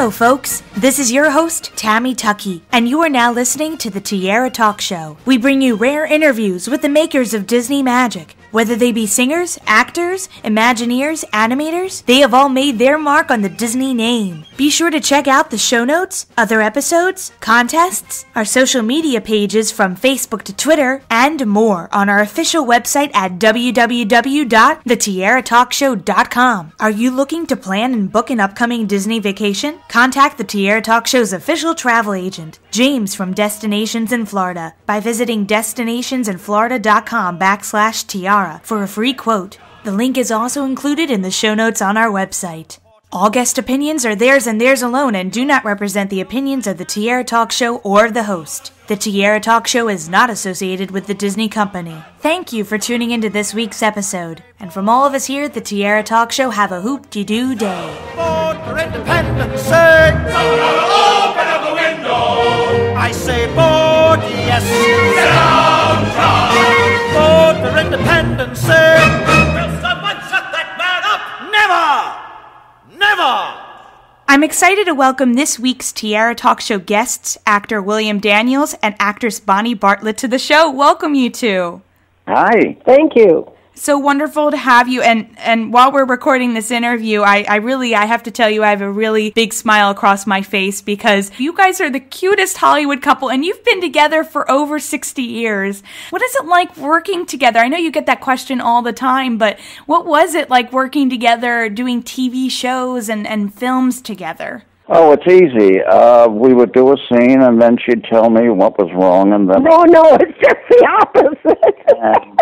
Hello, folks. This is your host, Tammy Tuckey, and you are now listening to the Tiara Talk Show. We bring you rare interviews with the makers of Disney magic. Whether they be singers, actors, Imagineers, animators, they have all made their mark on the Disney name. Be sure to check out the show notes, other episodes, contests, our social media pages from Facebook to Twitter, and more on our official website at www.thetiaratalkshow.com. Are you looking to plan and book an upcoming Disney vacation? Contact the Tiara Talk Show's official travel agent, James from Destinations in Florida, by visiting destinationsinflorida.com/Tiara for a free quote. The link is also included in the show notes on our website. All guest opinions are theirs and theirs alone and do not represent the opinions of the Tiara Talk Show or the host. The Tiara Talk Show is not associated with the Disney Company. Thank you for tuning into this week's episode. And from all of us here at the Tiara Talk Show, have a hoop-de-doo day. Vote for independence, say. Open up the window. I say vote yes. Down, vote for independence, say. Will someone shut that man up? Never! Never! I'm excited to welcome this week's Tiara Talk Show guests, actor William Daniels and actress Bonnie Bartlett, to the show. Welcome, you two. Hi. Thank you. So wonderful to have you, and while we're recording this interview, I have to tell you, I have a really big smile across my face because you guys are the cutest Hollywood couple, and you've been together for over 60 years. What is it like working together? I know you get that question all the time, but what was it like working together, doing TV shows and films together? Oh, it's easy. We would do a scene, and then she'd tell me what was wrong, and then... No, it's just the opposite. And,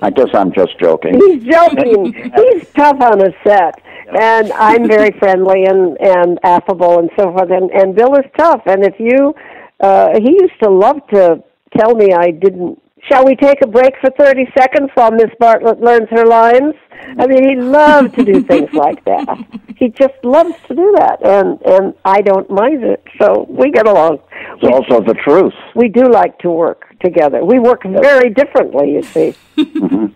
I guess I'm just joking. He's joking. He's tough on a set. And I'm very friendly and affable and so forth. And Bill is tough. And if you, he used to love to tell me I didn't, shall we take a break for 30 seconds while Miss Bartlett learns her lines? I mean, he loved to do things like that. He just loves to do that. And I don't mind it. So we get along. It's also the truth. We do like to work together. We work very differently, you see. Mm-hmm.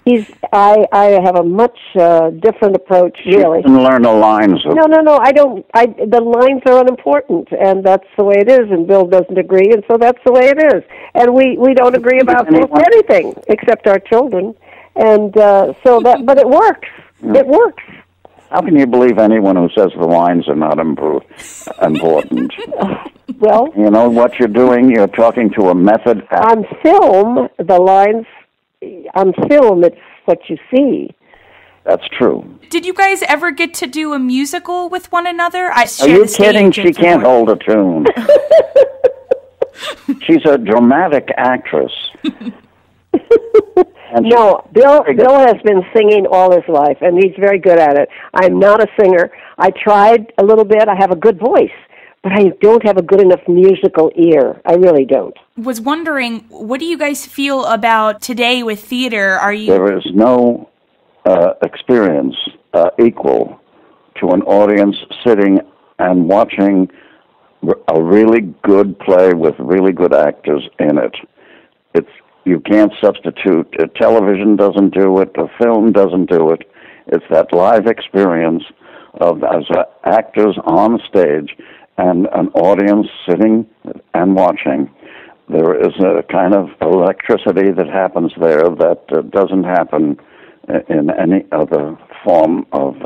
I have a much different approach, really. You can learn the lines. No, I don't. The lines are unimportant, and that's the way it is, and Bill doesn't agree, and so that's the way it is. And we don't agree about anything except our children. And but it works. Yeah. It works. How can you believe anyone who says the lines are not important? Well, you know what you're doing. You're talking to a method. On film, the lines. On film, it's what you see. That's true. Did you guys ever get to do a musical with one another? Are you kidding? She can't hold a tune. She's a dramatic actress. No, Bill has been singing all his life, and he's very good at it. I'm not a singer. I tried a little bit. I have a good voice, but I don't have a good enough musical ear. I really don't. Was wondering, what do you guys feel about today with theater? There is no experience equal to an audience sitting and watching a really good play with really good actors in it. You can't substitute. Television doesn't do it. A film doesn't do it. It's that live experience of as actors on stage and an audience sitting and watching. There is a kind of electricity that happens there that doesn't happen in any other form of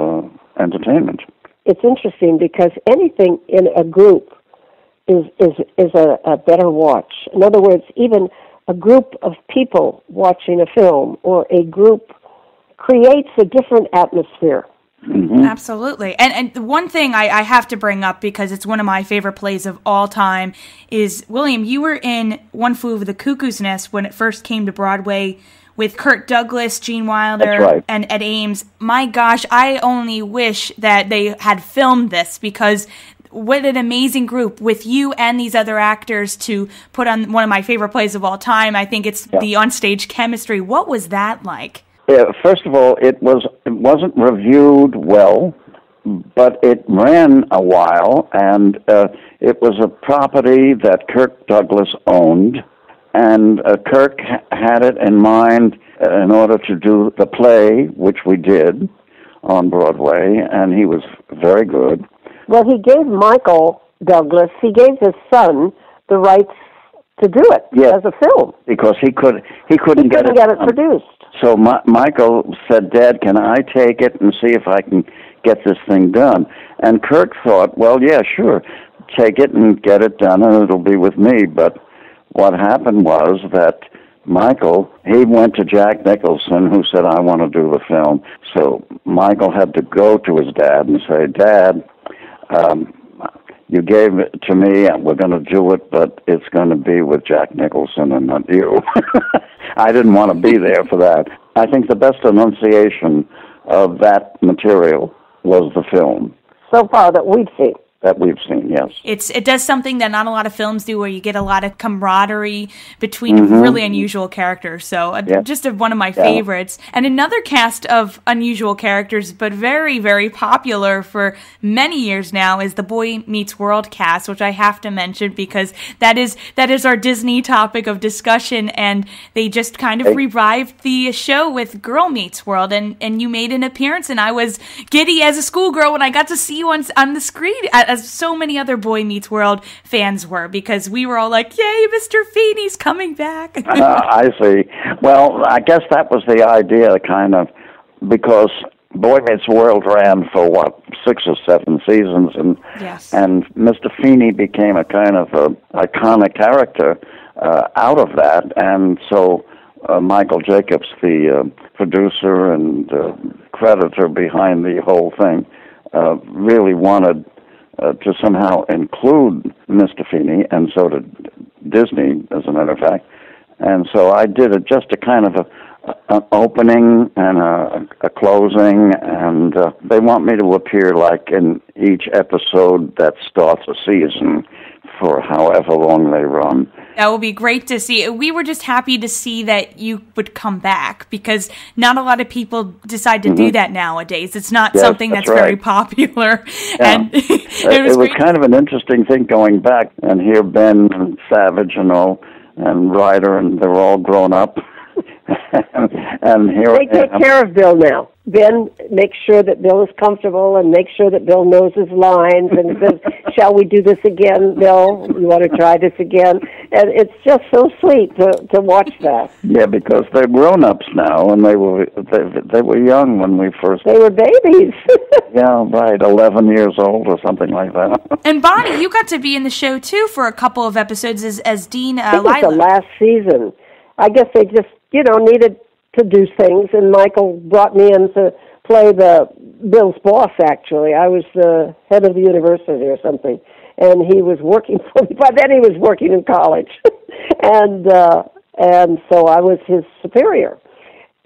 entertainment. It's interesting because anything in a group is a better watch. In other words, even a group of people watching a film or a group creates a different atmosphere. Mm-hmm. Absolutely. And the one thing I have to bring up, because it's one of my favorite plays of all time, is, William, you were in One Flew Over the Cuckoo's Nest when it first came to Broadway with Kirk Douglas, Gene Wilder, and Ed Ames. My gosh, I only wish that they had filmed this, because what an amazing group with you and these other actors to put on one of my favorite plays of all time. I think it's the onstage chemistry. What was that like? First of all, it wasn't reviewed well, but it ran a while, and it was a property that Kirk Douglas owned, and Kirk had it in mind in order to do the play, which we did on Broadway, and he was very good. Well, he gave Michael Douglas, he gave his son the rights to do it as a film. Because he couldn't get it produced. So Michael said, Dad, can I take it and see if I can get this thing done? And Kirk thought, well, yeah, sure, take it and get it done and it'll be with me. But what happened was that Michael, he went to Jack Nicholson, who said, I want to do the film. So Michael had to go to his dad and say, Dad, you gave it to me, and we're going to do it, but it's going to be with Jack Nicholson and not you. I didn't want to be there for that. I think the best enunciation of that material was the film. So far that we've seen. That we've seen, yes. It does something that not a lot of films do, where you get a lot of camaraderie between really unusual characters. So just one of my favorites. And another cast of unusual characters, but very, very popular for many years now, is the Boy Meets World cast, which I have to mention because that is our Disney topic of discussion, and they just kind of revived the show with Girl Meets World, and you made an appearance, and I was giddy as a schoolgirl when I got to see you on the screen, as so many other Boy Meets World fans were, because we were all like, yay, Mr. Feeney's coming back. I see. Well, I guess that was the idea, kind of, because Boy Meets World ran for, 6 or 7 seasons, and Mr. Feeney became a kind of iconic character out of that, and so Michael Jacobs, the producer and creditor behind the whole thing, really wanted to somehow include Mr. Feeney, and so did Disney, as a matter of fact. And so I did it just a kind of an opening and a closing, and they want me to appear like in each episode that starts a season for however long they run. That will be great to see. We were just happy to see that you would come back, because not a lot of people decide to do that nowadays. It's not something that's very popular. Yeah. And it was kind of an interesting thing going back and hear Ben and Savage and Ryder, and they're all grown up. and here they take care of Bill now. Ben makes sure that Bill is comfortable and makes sure that Bill knows his lines and says, shall we do this again, Bill? You want to try this again? And it's just so sweet to watch that. Yeah, because they're grown-ups now, and they were young when we first... They were babies. Yeah, right, 11 years old or something like that. And Bonnie, you got to be in the show, too, for a couple of episodes as Dean I think it was the last season. I guess they just, needed to do things, and Michael brought me in to play Bill's boss, actually. I was the head of the university or something, and he was working for me. By then he was working in college. and so I was his superior,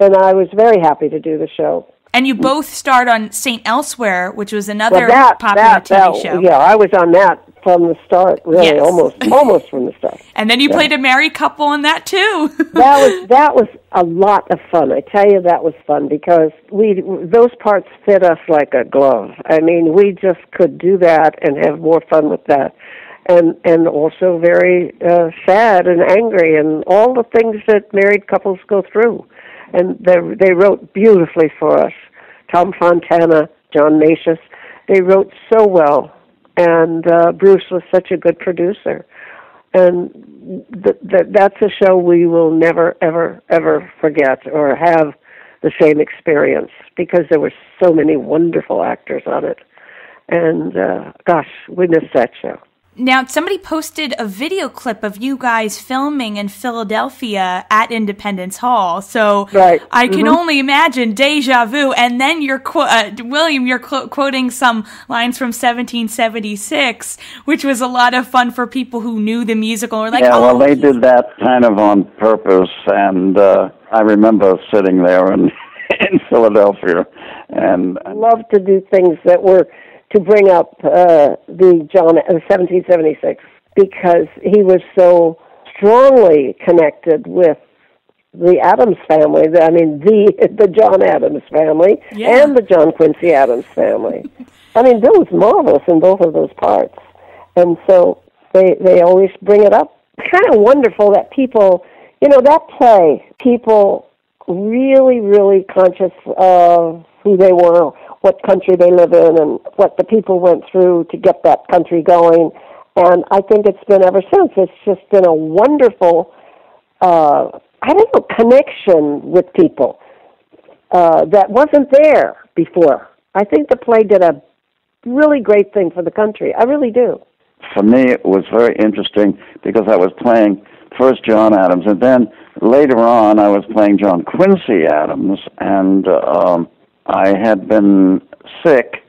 and I was very happy to do the show. And you both starred on St. Elsewhere, which was another popular TV show. Yeah, I was on that from the start, really, almost from the start. And then you played a married couple on that, too. that was a lot of fun. I tell you, that was fun, because those parts fit us like a glove. I mean, we just could do that and have more fun with that. And also very sad and angry and all the things that married couples go through. And they wrote beautifully for us. Tom Fontana, John Macias, they wrote so well. And Bruce was such a good producer. And that's a show we will never, ever, ever forget or have the same experience, because there were so many wonderful actors on it. And, gosh, we missed that show. Now, somebody posted a video clip of you guys filming in Philadelphia at Independence Hall. So I can only imagine deja vu. And then William, you're quoting some lines from 1776, which was a lot of fun for people who knew the musical. Or well, they did that kind of on purpose. And I remember sitting there in Philadelphia. And I love to do things that were to bring up the 1776, because he was so strongly connected with the Addams family. I mean, the John Addams family and the John Quincy Adams family. I mean, Bill was marvelous in both of those parts, and so they always bring it up. It's kind of wonderful that people, that play, people really, really conscious of who they were, what country they live in and what the people went through to get that country going. And I think it's been ever since. It's just been a wonderful, connection with people that wasn't there before. I think the play did a really great thing for the country. I really do. For me, it was very interesting because I was playing first John Adams, and then later on I was playing John Quincy Adams, and I had been sick,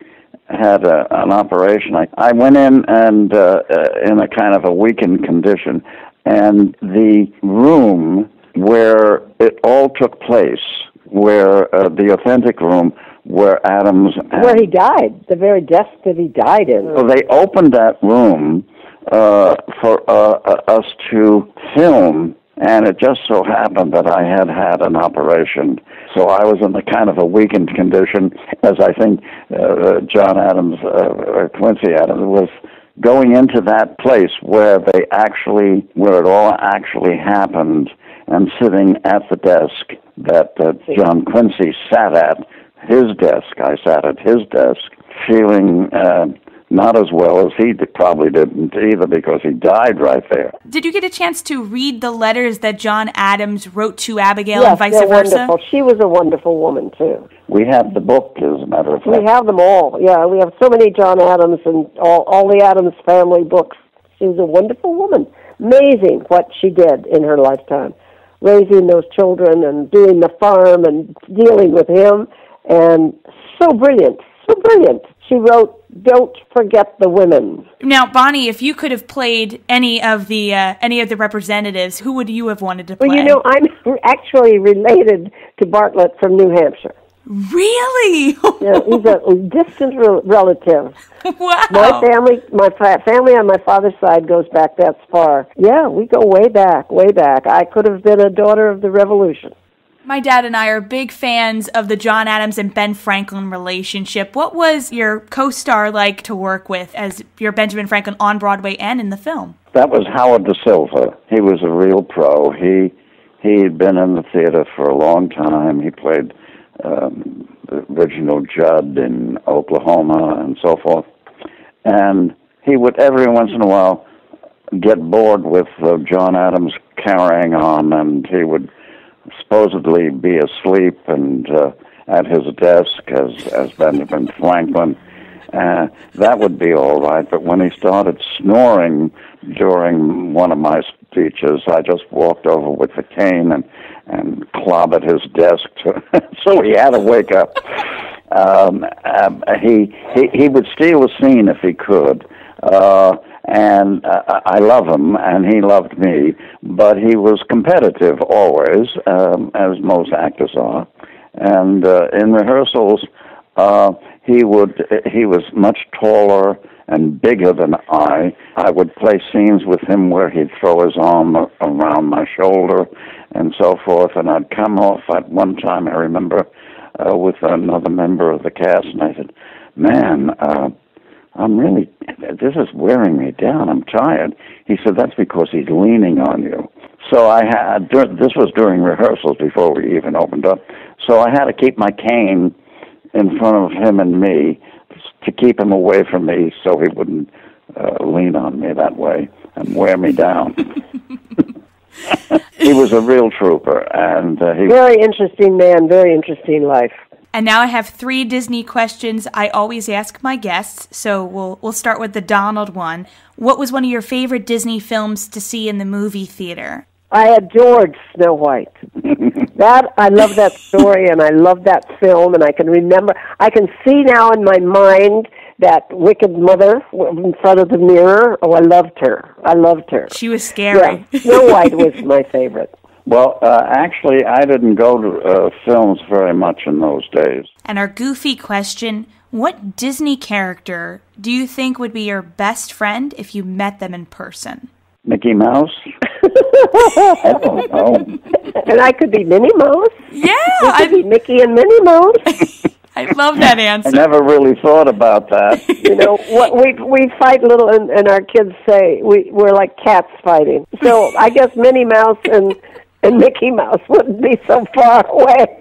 had an operation. I went in and in a kind of a weakened condition, and the room where it all took place, where the authentic room where Adams... Where he died, the very desk that he died in. So they opened that room for us to film, and it just so happened that I had had an operation. So I was in a kind of a weakened condition, as I think John Adams, or Quincy Adams, was going into that place where it all actually happened, and sitting at the desk that John Quincy sat at, his desk. I sat at his desk, feeling not as well as he probably didn't either, because he died right there. Did you get a chance to read the letters that John Adams wrote to Abigail yes, and vice they're versa? Wonderful. She was a wonderful woman, too. We have the book, as a matter of fact. We have them all, yeah. We have so many John Adams and all the Adams family books. She was a wonderful woman. Amazing what she did in her lifetime, raising those children and doing the farm and dealing with him, and so brilliant, so brilliant. She wrote, "Don't Forget the Women." Now, Bonnie, if you could have played any of the representatives, who would you have wanted to play? Well, you know, I'm actually related to Bartlett from New Hampshire. Really? Yeah, he's a distant relative. Wow. My family on my father's side goes back that far. Yeah, we go way back, way back. I could have been a daughter of the Revolution. My dad and I are big fans of the John Adams and Ben Franklin relationship. What was your co-star like to work with as your Benjamin Franklin on Broadway and in the film? That was Howard Da Silva. He was a real pro. He'd been in the theater for a long time. He played Reginald Judd in Oklahoma and so forth. And he would every once in a while get bored with John Adams carrying on, and he would supposedly be asleep and at his desk as Benjamin Franklin. That would be all right, but when he started snoring during one of my speeches, I just walked over with the cane and clobbered his desk, so he had to wake up. He would steal a scene if he could. And I love him, and he loved me, but he was competitive always, as most actors are. And in rehearsals, he was much taller and bigger than I. I would play scenes with him where he'd throw his arm around my shoulder and so forth, and I'd come off at one time, I remember, with another member of the cast, and I said, "Man, this is wearing me down. I'm tired." He said, "That's because he's leaning on you." So this was during rehearsals before we even opened up. So I had to keep my cane in front of him and me to keep him away from me so he wouldn't lean on me that way and wear me down. He was a real trooper. And very interesting man, very interesting life. And now I have 3 Disney questions I always ask my guests, so we'll start with the Donald one. What was one of your favorite Disney films to see in the movie theater? I adored Snow White. I love that story, and I love that film, and I can see now in my mind that wicked mother in front of the mirror. Oh, I loved her. She was scary. Yeah, Snow White was my favorite. Well, actually, I didn't go to films very much in those days. And our goofy question, what Disney character do you think would be your best friend if you met them in person? Mickey Mouse? I don't know. And I could be Minnie Mouse? Yeah! I could be Mickey and Minnie Mouse. I love that answer. I never really thought about that. You know, we fight little, and our kids say we're like cats fighting. So I guess Minnie Mouse and and Mickey Mouse wouldn't be so far away.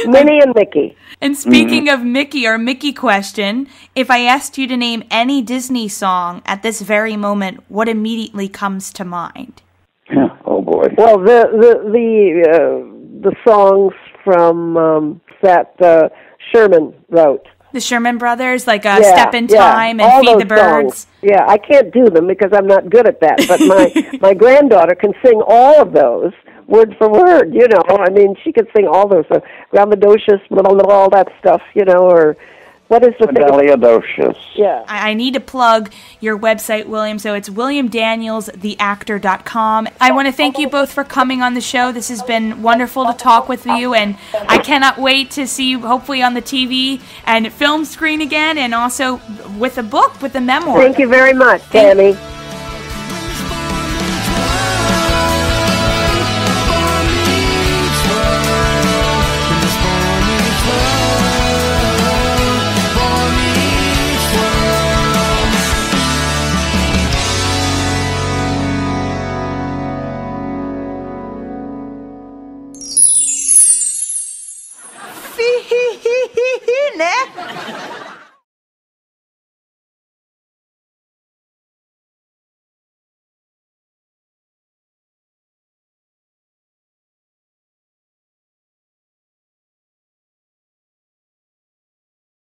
Minnie and Mickey. And speaking of Mickey, our Mickey question, if I asked you to name any Disney song at this very moment, what immediately comes to mind? Yeah. Oh boy. Well, the songs from that Sherman wrote. The Sherman Brothers, like Step in Time and all Feed the those Birds. Songs. Yeah, I can't do them because I'm not good at that. But my granddaughter can sing all of those word for word. You know, I mean, she could sing all those. Ramadocious, all that stuff. You know, or what is the thing? Medalliadocious. Yeah. I need to plug your website, William. So it's WilliamDanielsTheActor.com. I want to thank you both for coming on the show. This has been wonderful to talk with you, and I cannot wait to see you hopefully on the TV and film screen again, and also with a book, with a memoir. Thank you very much, Tammy.